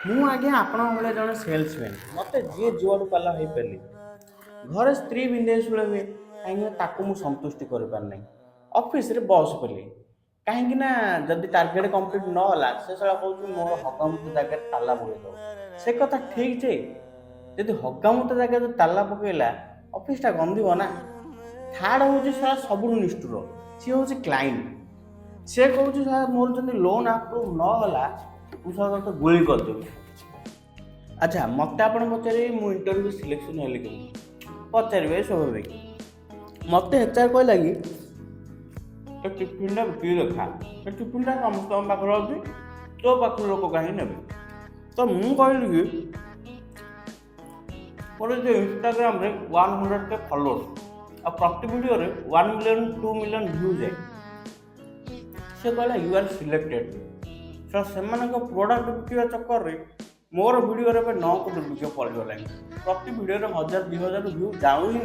ମୁଁ ଆଜ୍ଞା ଆପଣଙ୍କ ଭଳିଆ ଜଣେ ସେଲ୍ସମ୍ୟାନ୍। ମୋତେ ଯିଏ ଯୁଆଡ଼ୁ ପାଲା ହେଇପାରିଲି। ଘରେ ସ୍ତ୍ରୀ ବିନ୍ଧେଇ ଶୂଳେ ହୁଏ, କାହିଁକିନା ତାକୁ ମୁଁ ସନ୍ତୁଷ୍ଟି କରିପାରିନାହିଁ। ଅଫିସରେ ବସ୍ କଲି, କାହିଁକିନା ଯଦି ଟାର୍ଗେଟ୍ କମ୍ପ୍ଲିଟ୍ ନ ହେଲା ସେ ଶଳା କହୁଛି ମୋର ହଗାମୁତ ଜାଗାରେ ତାଲା ପକେଇଦବ। ସେ କଥା ଠିକ୍ ଯେ, ଯଦି ହଗାମୁତ ଜାଗାରେ ଯଦି ତାଲା ପକେଇଲା ଅଫିସଟା ଗନ୍ଧିବ ନା। ଥାର୍ଡ଼ ହେଉଛି ଶଳା ସବୁଠୁ ନିଷ୍ଠୁର, ସିଏ ହେଉଛି କ୍ଲାଇଣ୍ଟ। ସେ କହୁଛି ଶଳା ମୋର ଯଦି ଲୋନ୍ ଆପ୍ରୁଭ୍ ନ ହେଲା ମୁଁ ଶଳା ତତେ ଗୁଳି କରିଦେବି। ଆଚ୍ଛା, ମୋତେ ଆପଣ ପଚାରିବେ ମୁଁ ଇଣ୍ଟରଭ୍ୟୁ ସିଲେକ୍ସନ୍ ହେଲି କେମିତି? ପଚାରିବେ ସ୍ୱାଭାବିକ। ମୋତେ HR କହିଲା କି ଏ ଟିଫିନ୍ଟା ବିକିକି ଦେଖା। ଏ ଟିଫିନ୍ଟା ସମସ୍ତଙ୍କ ପାଖରେ ଅଛି, ତୋ ପାଖରୁ ଲୋକ କାହିଁକି ନେବେ? ତ ମୁଁ କହିଲି କି ମୋର ଯେ ଇନଷ୍ଟାଗ୍ରାମରେ 100K ଫଲୋଅର୍ସ ଆଉ ପ୍ରତି ଭିଡ଼ିଓରେ 1 ମିଲିୟନ୍ 2 ମିଲିୟନ୍ ଭ୍ୟୁ ଯାଏ। ସେ କହିଲା ୟୁ ଆର୍ ସିଲେକ୍ଟେଡ୍। ତ ସେମାନଙ୍କ ପ୍ରଡ଼କ୍ଟ ବିକିବା ଚକ୍କରରେ ମୋର ଭିଡ଼ିଓରେ ଏବେ 9 କୋଟି ଭିଡ଼ିଓ ପଡ଼ିଗଲାଣି। ପ୍ରତି ଭିଡ଼ିଓରେ 1000 2000 ଭ୍ୟୁ ଯାଉ ହିଁ